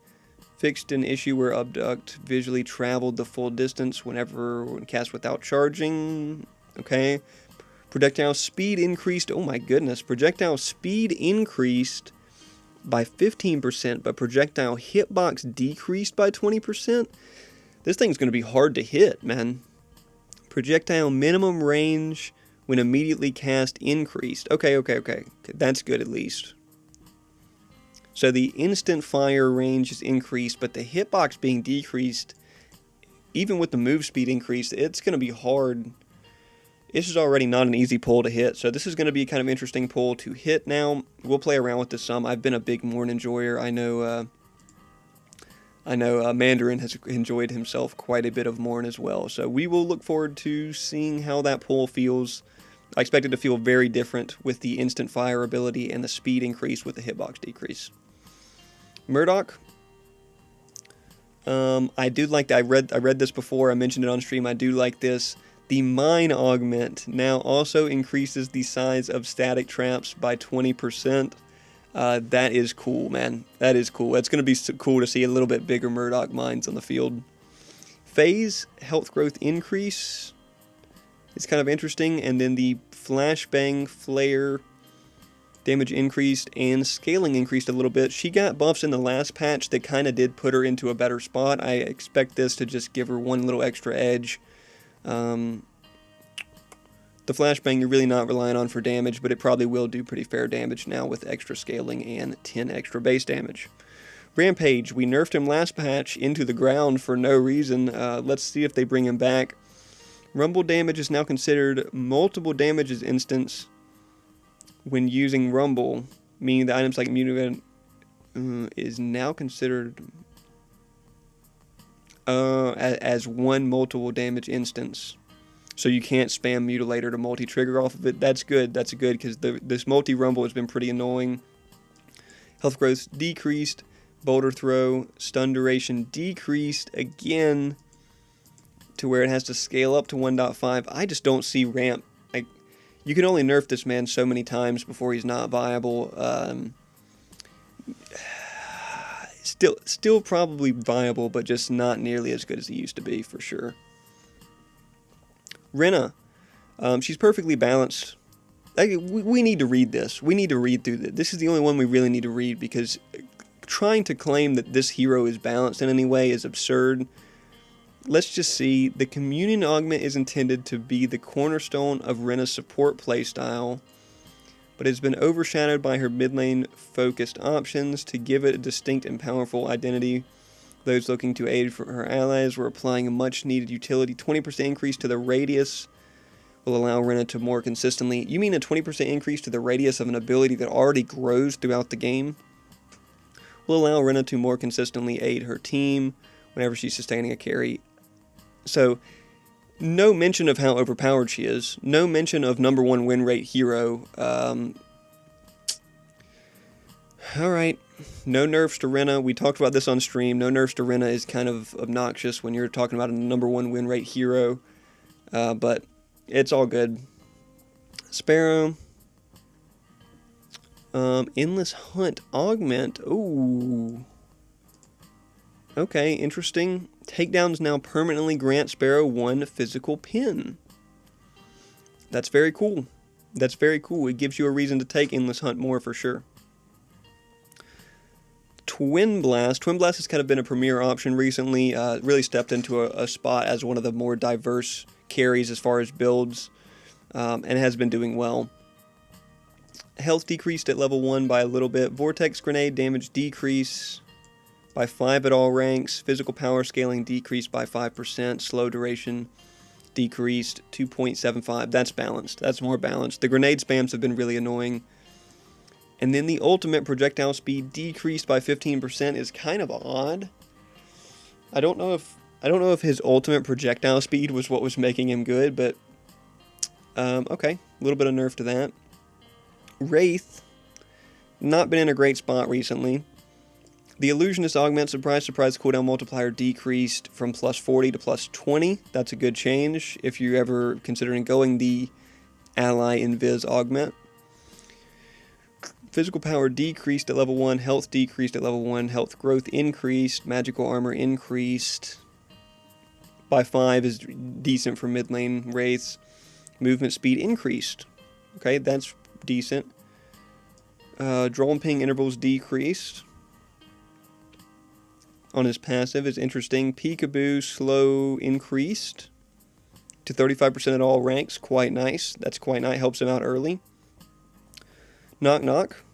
Fixed an issue where Abduct visually traveled the full distance when cast without charging. Okay. Projectile speed increased. Oh my goodness. Projectile speed increased by 15%, but projectile hitbox decreased by 20%. This thing's going to be hard to hit, man. Projectile minimum range when immediately cast increased. Okay. That's good at least. So the instant fire range is increased, but the hitbox being decreased, even with the move speed increase, it's going to be hard. This is already not an easy pull to hit, so this is going to be kind of interesting pull to hit now. We'll play around with this some. I've been a big Morn enjoyer. I know Mandarin has enjoyed himself quite a bit of Morn as well, so we will look forward to seeing how that pull feels. I expect it to feel very different with the instant fire ability and the speed increase with the hitbox decrease. Murdoch, I do like that. I read this before. I mentioned it on stream. I do like this. The Mine Augment now also increases the size of static traps by 20%. That is cool, man. That is cool. It's going to be cool to see a little bit bigger Murdoch mines on the field. Phase health growth increase is kind of interesting. And then the Flashbang Flare damage increased and scaling increased a little bit. She got buffs in the last patch that kind of did put her into a better spot. I expect this to just give her one little extra edge. The Flashbang you're really not relying on for damage, but it probably will do pretty fair damage now with extra scaling and 10 extra base damage. Rampage, we nerfed him last patch into the ground for no reason. Let's see if they bring him back. Rumble damage is now considered multiple damages instance when using Rumble, meaning the items like Mutilator is now considered as one multiple damage instance. So you can't spam Mutilator to multi-trigger off of it. That's good. That's good because this multi-Rumble has been pretty annoying. Health growth decreased. Boulder throw. Stun duration decreased again to where it has to scale up to 1.5. I just don't see ramp. You can only nerf this man so many times before he's not viable. Still probably viable, but just not nearly as good as he used to be, for sure. Rena, she's perfectly balanced. We need to read this. We need to read through this. This is the only one we really need to read, because trying to claim that this hero is balanced in any way is absurd. Let's just see. The Communion Augment is intended to be the cornerstone of Rena's support playstyle, but has been overshadowed by her mid lane focused options. To give it a distinct and powerful identity, those looking to aid for her allies were applying a much needed utility. 20% increase to the radius will allow Rena to more consistently... You mean a 20% increase to the radius of an ability that already grows throughout the game? will allow Rena to more consistently aid her team whenever she's sustaining a carry. So, no mention of how overpowered she is. No mention of #1 win rate hero. Alright, no nerfs to Rena. We talked about this on stream. No nerfs to Rena is kind of obnoxious when you're talking about a #1 win rate hero. But it's all good. Sparrow. Endless Hunt Augment. Ooh. Okay, interesting. Takedowns now permanently grant Sparrow 1 physical pin. That's very cool. That's very cool. It gives you a reason to take Endless Hunt more for sure. Twin Blast. Twin Blast has kind of been a premier option recently. Really stepped into a spot as one of the more diverse carries as far as builds. And has been doing well. Health decreased at level 1 by a little bit. Vortex Grenade damage decrease by 5 at all ranks. Physical power scaling decreased by 5%. Slow duration decreased 2.75. That's balanced. That's more balanced. The grenade spams have been really annoying. And then the ultimate projectile speed decreased by 15% is kind of odd. I don't know if his ultimate projectile speed was what was making him good, but okay, a little bit of nerf to that. Wraith, not been in a great spot recently. The Illusionist Augment, surprise, surprise, cooldown multiplier decreased from +40 to +20. That's a good change if you're ever considering going the Ally Invis Augment. Physical power decreased at level 1, health decreased at level 1, health growth increased, magical armor increased by 5 is decent for mid lane wraiths. Movement speed increased. Okay, that's decent. Draw and ping intervals decreased. On his passive is interesting. Peekaboo slow increased to 35% at all ranks. Quite nice. That's quite nice. Helps him out early. Knock Knock.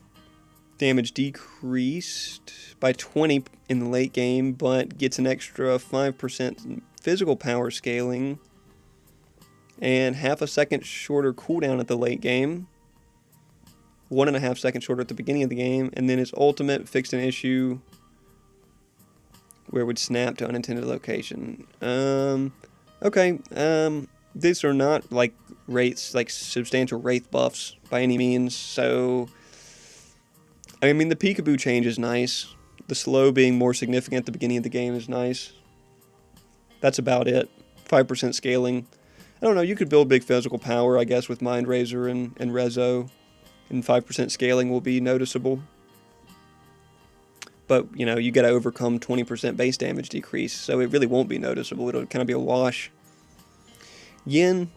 Damage decreased by 20 in the late game, but gets an extra 5% physical power scaling and half a second shorter cooldown at the late game. 1.5 seconds shorter at the beginning of the game, and then his ultimate fixed an issue where it would snap to unintended location. Okay. These are not like wraiths, like substantial wraith buffs by any means. So, I mean, the peekaboo change is nice. The slow being more significant at the beginning of the game is nice. That's about it. 5% scaling. I don't know. You could build big physical power, I guess, with Mind Razor and Rezo, and 5% scaling will be noticeable. But, you know, you got to overcome 20% base damage decrease, so it really won't be noticeable. It'll kind of be a wash. Yin,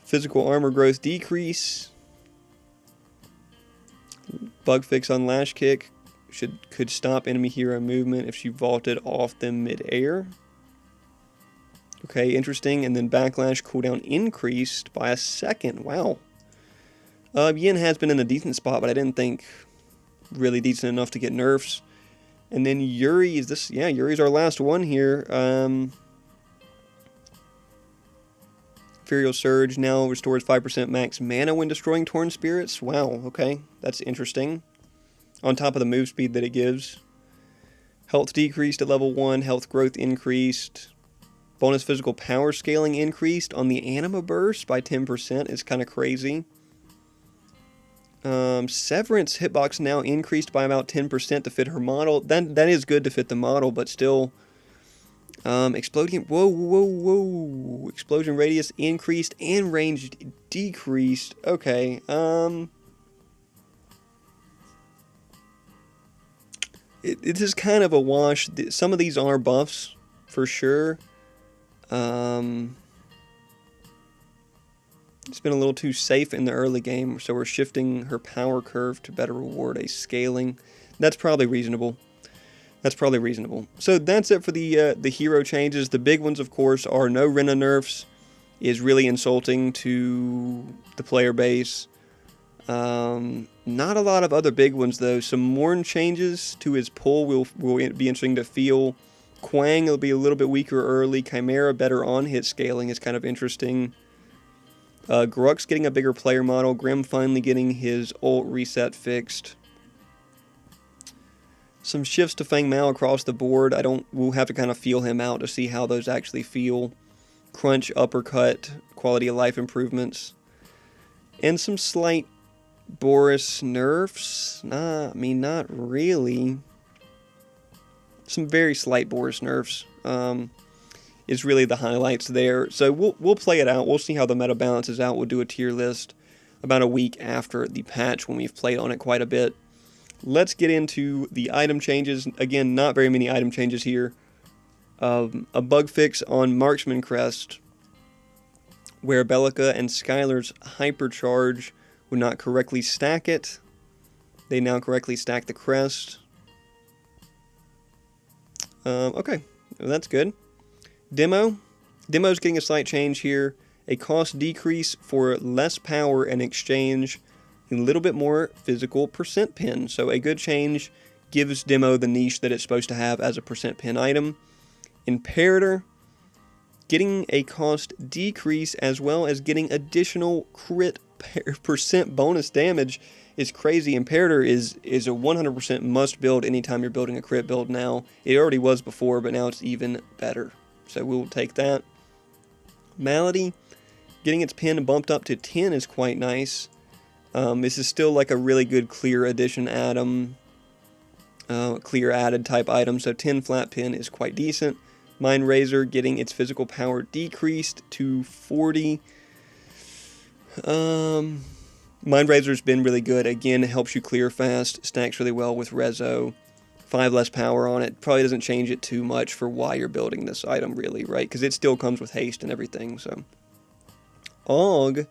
physical armor growth decrease. Bug fix on Lash Kick could stop enemy hero movement if she vaulted off them mid-air. Okay, interesting. And then Backlash cooldown increased by a second. Wow. Yin has been in a decent spot, but I didn't think really decent enough to get nerfs. And then Yuri is this. Yeah, Yuri's our last one here. Ethereal Surge now restores 5% max mana when destroying Torn Spirits. Wow, okay, that's interesting. On top of the move speed that it gives. Health decreased at level 1, health growth increased. Bonus physical power scaling increased on the Anima Burst by 10%. It's kind of crazy. Severance hitbox now increased by about 10% to fit her model. That is good to fit the model, but still. Exploding. Whoa. Explosion radius increased and range decreased. Okay. It is kind of a wash. Some of these are buffs for sure. It's been a little too safe in the early game, so we're shifting her power curve to better reward a scaling. That's probably reasonable. So that's it for the hero changes. The big ones, of course, are no Rena nerfs. Is really insulting to the player base. Not a lot of other big ones, though. Some Morn changes to his pull will be interesting to feel. Quang will be a little bit weaker early. Chimera better on hit scaling is kind of interesting. Grux getting a bigger player model. Grim finally getting his ult reset fixed. Some shifts to Fang Mao across the board. We'll have to kind of feel him out to see how those actually feel. Crunch, uppercut, quality of life improvements. And some slight Boris nerfs. Not really. Some very slight Boris nerfs. Is really the highlights there. So we'll play it out. We'll see how the meta balances out. We'll do a tier list about a week after the patch when we've played on it quite a bit. Let's get into the item changes. Again, not very many item changes here. A bug fix on Marksman Crest, where Bellica and Skylar's Hypercharge would not correctly stack it. They now correctly stack the crest. Okay, well, that's good. Demo's getting a slight change here. A cost decrease for less power in exchange. A little bit more physical percent pin. So a good change gives Demo the niche that it's supposed to have as a percent pin item. Imperator, getting a cost decrease as well as getting additional crit percent bonus damage is crazy. Imperator is a 100% must build anytime you're building a crit build now. It already was before, but now it's even better. So we'll take that. Malady, getting its pin bumped up to 10 is quite nice. This is still like a really good clear addition added type item, so 10 flat pin is quite decent. Mind Razor getting its physical power decreased to 40. Mind Razor's been really good. Again, it helps you clear fast, stacks really well with Rezo. 5 less power on it. Probably doesn't change it too much for why you're building this item, really, right? Because it still comes with haste and everything, so. Og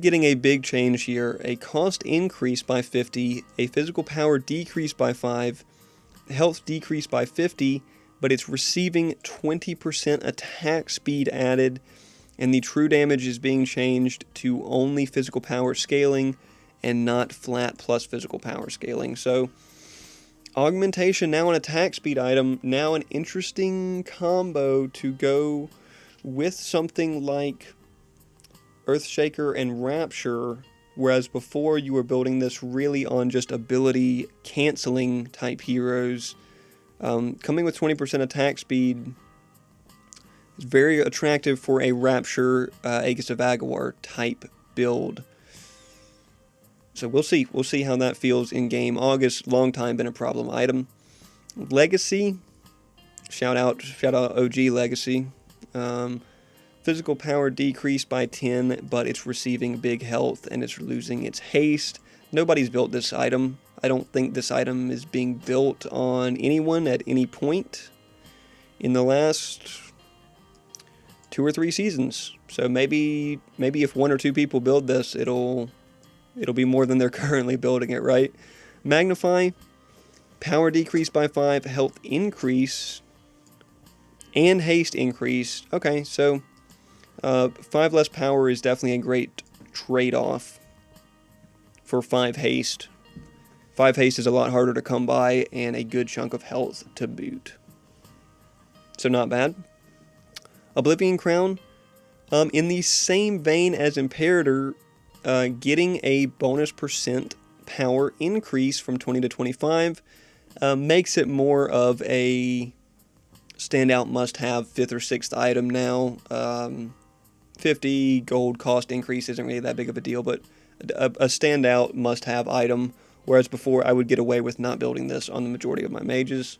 getting a big change here. A cost increase by 50, a physical power decrease by 5, health decrease by 50, but it's receiving 20% attack speed added, and the true damage is being changed to only physical power scaling and not flat plus physical power scaling. So, augmentation, now an attack speed item, now an interesting combo to go with something like Earthshaker and Rapture, whereas before you were building this really on just ability canceling type heroes. Coming with 20% attack speed is very attractive for a Rapture Aegis of Aguar type build. So we'll see. We'll see how that feels in game. August, long time been a problem item. Legacy, shout out OG Legacy. Physical power decreased by 10, but it's receiving big health and it's losing its haste. Nobody's built this item. I don't think this item is being built on anyone at any point in the last 2 or 3 seasons. So maybe if 1 or 2 people build this, it'll be more than they're currently building it, right? Magnify, power decrease by 5, health increase, and haste increase. Okay, so 5 less power is definitely a great trade-off for 5 haste. 5 haste is a lot harder to come by, and a good chunk of health to boot. So not bad. Oblivion Crown, in the same vein as Imperator, getting a bonus percent power increase from 20 to 25 makes it more of a standout must-have 5th or 6th item now. 50 gold cost increase isn't really that big of a deal, but a standout must-have item, whereas before I would get away with not building this on the majority of my mages.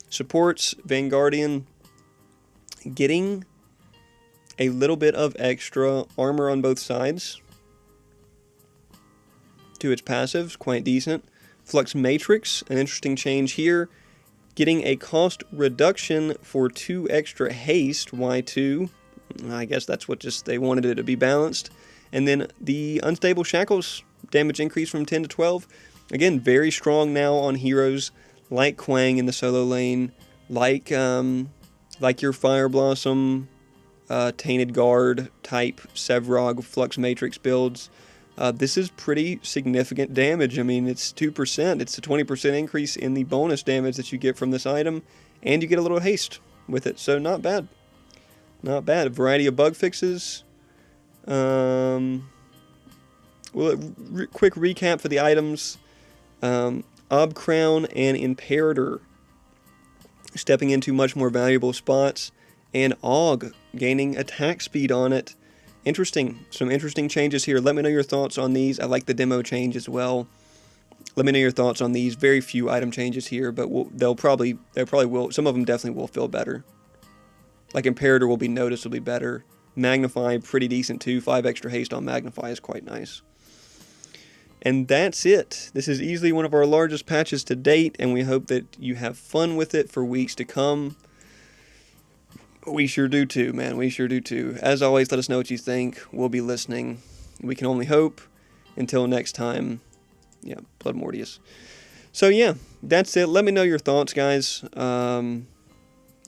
Supports, Vanguardian, getting a little bit of extra armor on both sides to its passives, quite decent. Flux Matrix, an interesting change here, getting a cost reduction for 2 extra haste, Y2. I guess that's what they wanted it to be balanced. And then the Unstable Shackles, damage increase from 10 to 12. Again, very strong now on heroes like Quang in the solo lane, like your Fire Blossom, Tainted Guard type Sevrog Flux Matrix builds. This is pretty significant damage. I mean, it's 2%. It's a 20% increase in the bonus damage that you get from this item, and you get a little haste with it. So not bad. Not bad. A variety of bug fixes. Quick recap for the items. Crown and Imperator stepping into much more valuable spots, and Og gaining attack speed on it. Interesting. Some interesting changes here. Let me know your thoughts on these. I like the demo change as well. Let me know your thoughts on these. Very few item changes here, but they'll probably will. Some of them definitely will feel better. Like Imperator will be noticeably better. Magnify, pretty decent too. 5 extra haste on Magnify is quite nice. And that's it. This is easily one of our largest patches to date, and we hope that you have fun with it for weeks to come. We sure do too, man. We sure do too. As always, let us know what you think. We'll be listening. We can only hope. Until next time, yeah, Blood Mortius. So yeah, that's it. Let me know your thoughts, guys.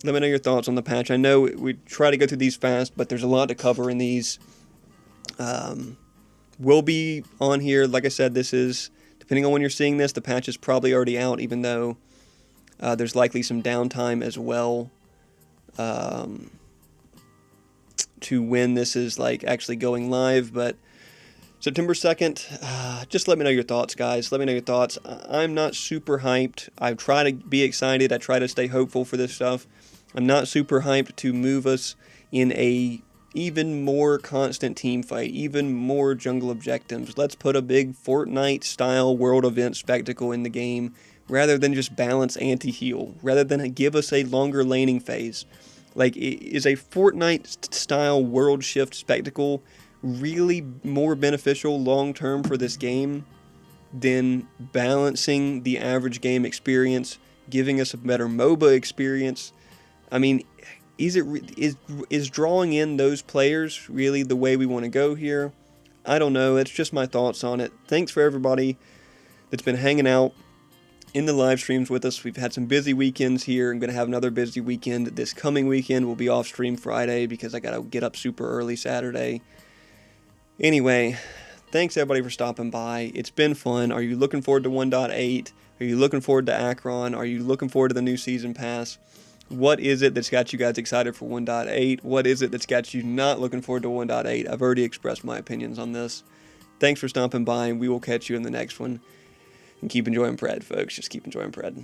Let me know your thoughts on the patch. I know we try to go through these fast, but there's a lot to cover in these. We'll be on here. Like I said, this is, depending on when you're seeing this, the patch is probably already out, even though there's likely some downtime as well to when this is like actually going live. But September 2nd, just let me know your thoughts, guys. Let me know your thoughts. I'm not super hyped. I try to be excited. I try to stay hopeful for this stuff. I'm not super hyped to move us in a even more constant team fight, even more jungle objectives. Let's put a big Fortnite-style world event spectacle in the game, rather than just balance anti-heal, rather than give us a longer laning phase. Like, is a Fortnite-style world shift spectacle really more beneficial long-term for this game than balancing the average game experience, giving us a better MOBA experience? I mean, is drawing in those players really the way we want to go here? I don't know. It's just my thoughts on it. Thanks for everybody that's been hanging out in the live streams with us. We've had some busy weekends here. I'm going to have another busy weekend this coming weekend. We'll be off stream Friday because I got to get up super early Saturday. Anyway, thanks everybody for stopping by. It's been fun. Are you looking forward to 1.8? Are you looking forward to Akeron? Are you looking forward to the new season pass? What is it that's got you guys excited for 1.8? What is it that's got you not looking forward to 1.8? I've already expressed my opinions on this. Thanks for stopping by, and we will catch you in the next one. And keep enjoying Pred, folks. Just keep enjoying Pred.